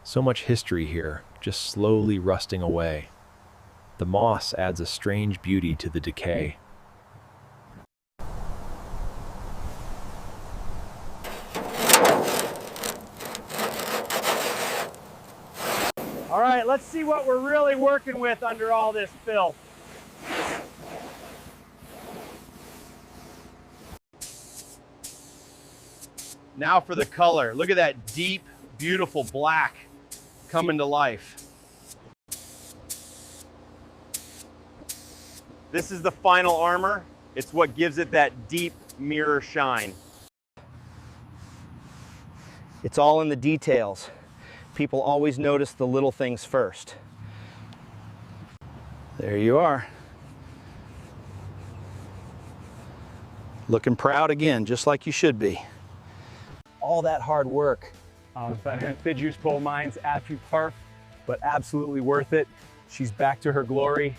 So much history here, just slowly rusting away. The moss adds a strange beauty to the decay. All right, let's see what we're really working with under all this filth. Now for the color. Look at that deep, beautiful black coming to life. This is the final armor. It's what gives it that deep mirror shine. It's all in the details. People always notice the little things first. There you are. Looking proud again, just like you should be. All that hard work. Fidju's Coal Mines, absolute park, but absolutely worth it. She's back to her glory.